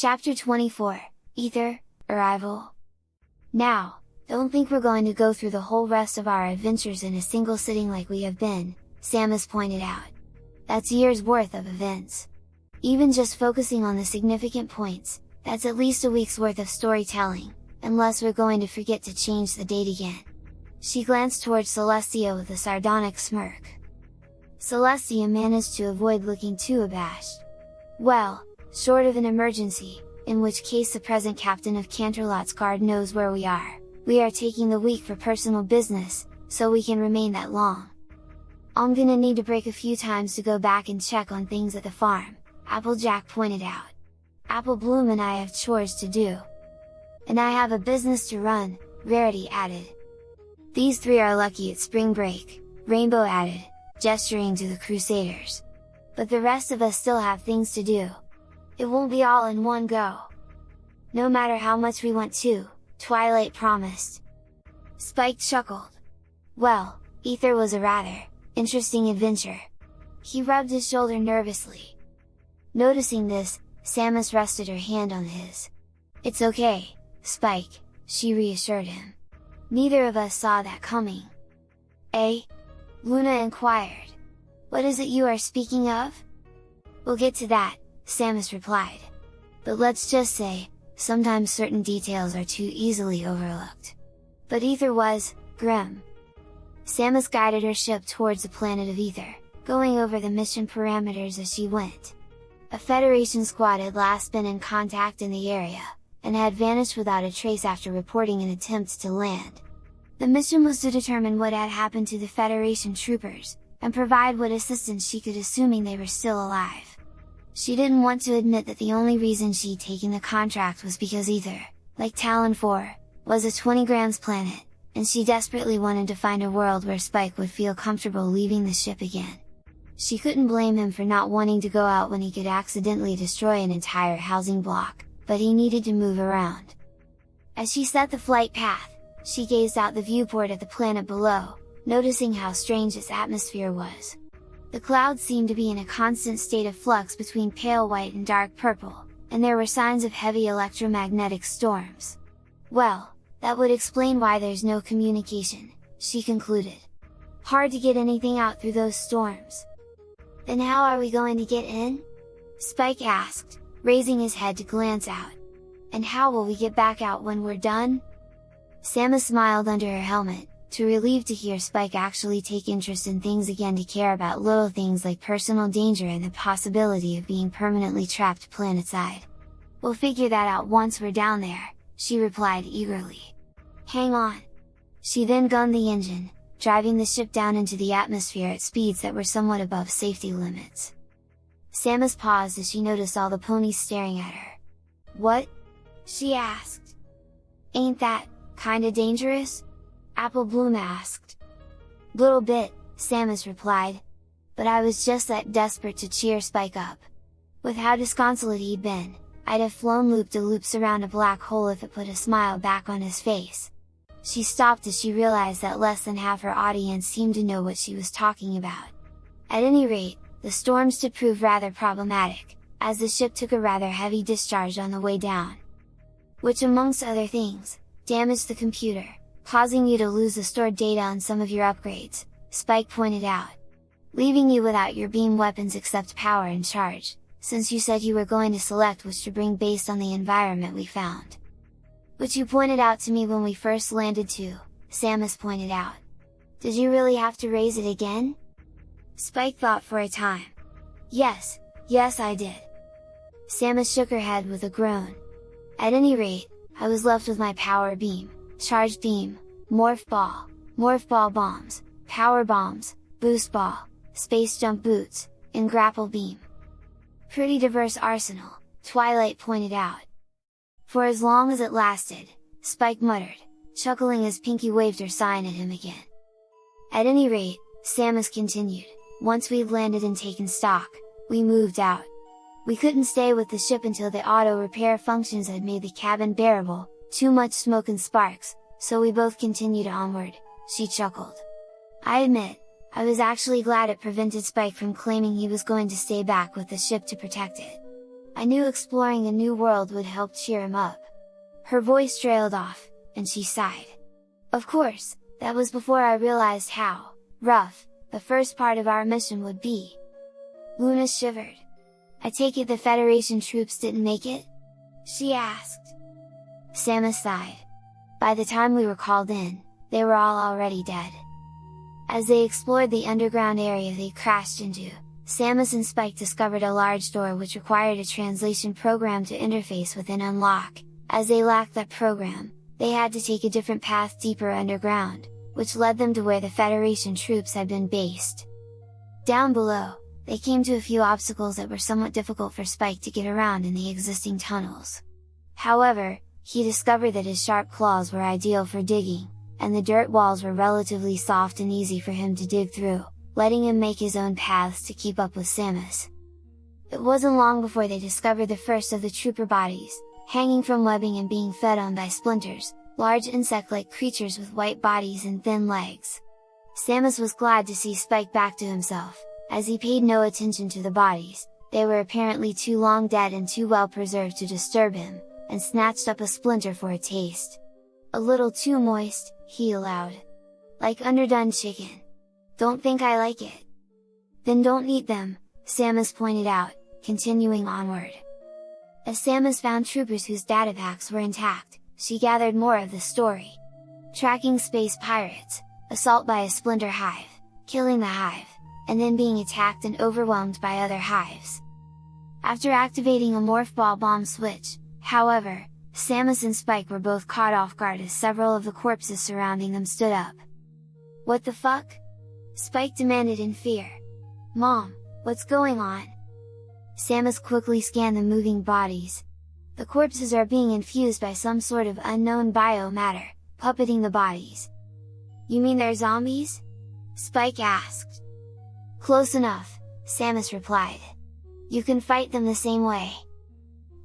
Chapter 24, Aether, Arrival. Now, don't think we're going to go through the whole rest of our adventures in a single sitting like we have been, Samus pointed out. That's years worth of events. Even just focusing on the significant points, that's at least a week's worth of storytelling, unless we're going to forget to change the date again. She glanced towards Celestia with a sardonic smirk. Celestia managed to avoid looking too abashed. Well, short of an emergency, in which case the present captain of Canterlot's guard knows where we are taking the week for personal business, so we can remain that long. I'm gonna need to break a few times to go back and check on things at the farm, Applejack pointed out. Apple Bloom and I have chores to do. And I have a business to run, Rarity added. These three are lucky it's spring break, Rainbow added, gesturing to the Crusaders. But the rest of us still have things to do. It won't be all in one go. No matter how much we want to, Twilight promised. Spike chuckled. Well, Aether was a rather interesting adventure. He rubbed his shoulder nervously. Noticing this, Samus rested her hand on his. It's okay, Spike, she reassured him. Neither of us saw that coming. Eh? Luna inquired. What is it you are speaking of? We'll get to that, Samus replied. But let's just say, sometimes certain details are too easily overlooked. But Aether was grim. Samus guided her ship towards the planet of Aether, going over the mission parameters as she went. A Federation squad had last been in contact in the area, and had vanished without a trace after reporting an attempt to land. The mission was to determine what had happened to the Federation troopers, and provide what assistance she could, assuming they were still alive. She didn't want to admit that the only reason she'd taken the contract was because Aether, like Talon 4, was a 20 grams planet, and she desperately wanted to find a world where Spike would feel comfortable leaving the ship again. She couldn't blame him for not wanting to go out when he could accidentally destroy an entire housing block, but he needed to move around. As she set the flight path, she gazed out the viewport at the planet below, noticing how strange its atmosphere was. The clouds seemed to be in a constant state of flux between pale white and dark purple, and there were signs of heavy electromagnetic storms. Well, that would explain why there's no communication, she concluded. Hard to get anything out through those storms. Then how are we going to get in? Spike asked, raising his head to glance out. And how will we get back out when we're done? Samus smiled under her helmet, too relieved to hear Spike actually take interest in things again, to care about little things like personal danger and the possibility of being permanently trapped planetside. We'll figure that out once we're down there, she replied eagerly. Hang on! She then gunned the engine, driving the ship down into the atmosphere at speeds that were somewhat above safety limits. Samus paused as she noticed all the ponies staring at her. What? She asked. Ain't that kinda dangerous? Apple Bloom asked. Little bit, Samus replied. But I was just that desperate to cheer Spike up. With how disconsolate he'd been, I'd have flown loop-de-loops around a black hole if it put a smile back on his face. She stopped as she realized that less than half her audience seemed to know what she was talking about. At any rate, the storms did prove rather problematic, as the ship took a rather heavy discharge on the way down. Which, amongst other things, damaged the computer, causing you to lose the stored data on some of your upgrades, Spike pointed out. Leaving you without your beam weapons except power and charge, since you said you were going to select which to bring based on the environment we found. Which you pointed out to me when we first landed too, Samus pointed out. Did you really have to raise it again? Spike thought for a time. Yes I did. Samus shook her head with a groan. At any rate, I was left with my power beam, charged beam, morph ball bombs, power bombs, boost ball, space jump boots, and grapple beam. Pretty diverse arsenal, Twilight pointed out. For as long as it lasted, Spike muttered, chuckling as Pinky waved her sign at him again. At any rate, Samus continued, once we'd landed and taken stock, we moved out. We couldn't stay with the ship until the auto repair functions had made the cabin bearable, too much smoke and sparks, so we both continued onward, she chuckled. I admit, I was actually glad it prevented Spike from claiming he was going to stay back with the ship to protect it. I knew exploring a new world would help cheer him up." Her voice trailed off, and she sighed. Of course, that was before I realized how rough the first part of our mission would be. Luna shivered. "I take it the Federation troops didn't make it?" she asked. Samus sighed. "By the time we were called in, they were all already dead." As they explored the underground area they crashed into, Samus and Spike discovered a large door which required a translation program to interface with and unlock. As they lacked that program, they had to take a different path deeper underground, which led them to where the Federation troops had been based. Down below, they came to a few obstacles that were somewhat difficult for Spike to get around in the existing tunnels. However, he discovered that his sharp claws were ideal for digging, and the dirt walls were relatively soft and easy for him to dig through, letting him make his own paths to keep up with Samus. It wasn't long before they discovered the first of the trooper bodies, hanging from webbing and being fed on by splinters, large insect-like creatures with white bodies and thin legs. Samus was glad to see Spike back to himself, as he paid no attention to the bodies. They were apparently too long dead and too well preserved to disturb him, and snatched up a splinter for a taste. "A little too moist," he allowed. "Like underdone chicken. Don't think I like it." "Then don't eat them," Samus pointed out, continuing onward. As Samus found troopers whose datapacks were intact, she gathered more of the story. Tracking space pirates, assault by a splinter hive, killing the hive, and then being attacked and overwhelmed by other hives. After activating a morph ball bomb switch, however, Samus and Spike were both caught off guard as several of the corpses surrounding them stood up. "What the fuck?" Spike demanded in fear. "Mom, what's going on?" Samus quickly scanned the moving bodies. The corpses are being infused by some sort of unknown biomatter, puppeting the bodies. "You mean they're zombies?" Spike asked. "Close enough," Samus replied. "You can fight them the same way."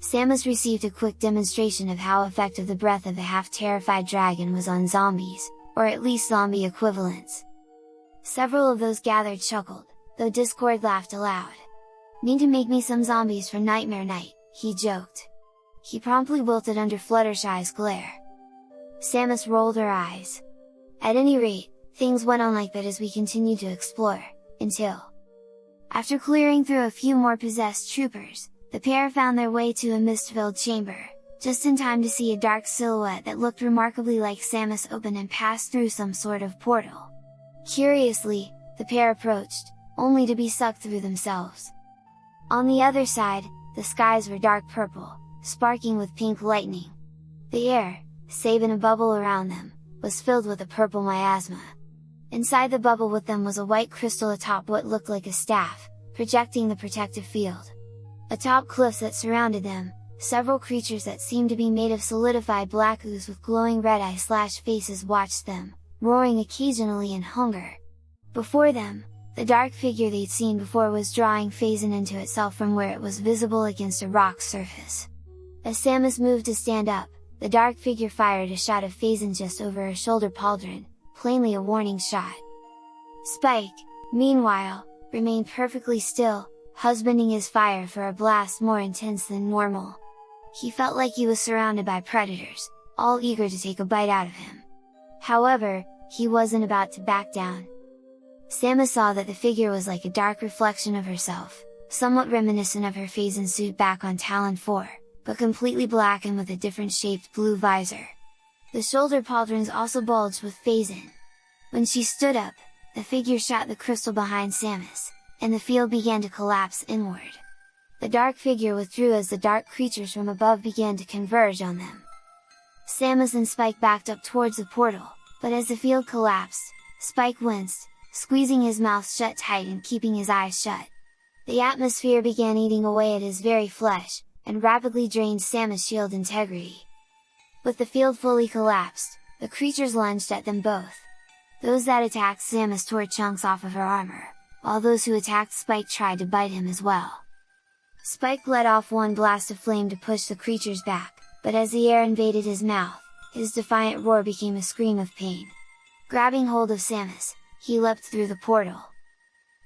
Samus received a quick demonstration of how effective the breath of the half-terrified dragon was on zombies, or at least zombie equivalents. Several of those gathered chuckled, though Discord laughed aloud. "Need to make me some zombies for Nightmare Night," he joked. He promptly wilted under Fluttershy's glare. Samus rolled her eyes. At any rate, things went on like that as we continued to explore, until... After clearing through a few more possessed troopers, the pair found their way to a mist-filled chamber, just in time to see a dark silhouette that looked remarkably like Samus open and pass through some sort of portal. Curiously, the pair approached, only to be sucked through themselves. On the other side, the skies were dark purple, sparking with pink lightning. The air, save in a bubble around them, was filled with a purple miasma. Inside the bubble with them was a white crystal atop what looked like a staff, projecting the protective field. Atop cliffs that surrounded them, several creatures that seemed to be made of solidified black ooze with glowing red eye/faces watched them, roaring occasionally in hunger. Before them, the dark figure they'd seen before was drawing Phazon into itself from where it was visible against a rock surface. As Samus moved to stand up, the dark figure fired a shot of Phazon just over her shoulder pauldron, plainly a warning shot. Spike, meanwhile, remained perfectly still, husbanding his fire for a blast more intense than normal. He felt like he was surrounded by predators, all eager to take a bite out of him. However, he wasn't about to back down. Samus saw that the figure was like a dark reflection of herself, somewhat reminiscent of her Phazon suit back on Talon 4, but completely black and with a different shaped blue visor. The shoulder pauldrons also bulged with Phazon. When she stood up, the figure shot the crystal behind Samus, and the field began to collapse inward. The dark figure withdrew as the dark creatures from above began to converge on them. Samus and Spike backed up towards the portal, but as the field collapsed, Spike winced, squeezing his mouth shut tight and keeping his eyes shut. The atmosphere began eating away at his very flesh, and rapidly drained Samus' shield integrity. With the field fully collapsed, the creatures lunged at them both. Those that attacked Samus tore chunks off of her armor, while those who attacked Spike tried to bite him as well. Spike let off one blast of flame to push the creatures back, but as the air invaded his mouth, his defiant roar became a scream of pain. Grabbing hold of Samus, he leapt through the portal.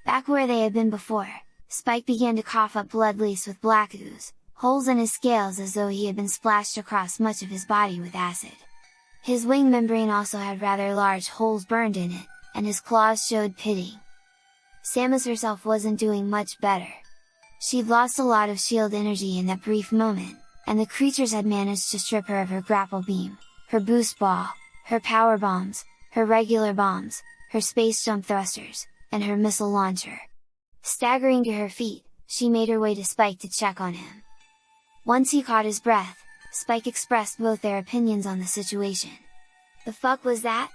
Back where they had been before, Spike began to cough up blood laced with black ooze, holes in his scales as though he had been splashed across much of his body with acid. His wing membrane also had rather large holes burned in it, and his claws showed pitting. Samus herself wasn't doing much better. She'd lost a lot of shield energy in that brief moment, and the creatures had managed to strip her of her grapple beam, her boost ball, her power bombs, her regular bombs, her space jump thrusters, and her missile launcher. Staggering to her feet, she made her way to Spike to check on him. Once he caught his breath, Spike expressed both their opinions on the situation. "The fuck was that?"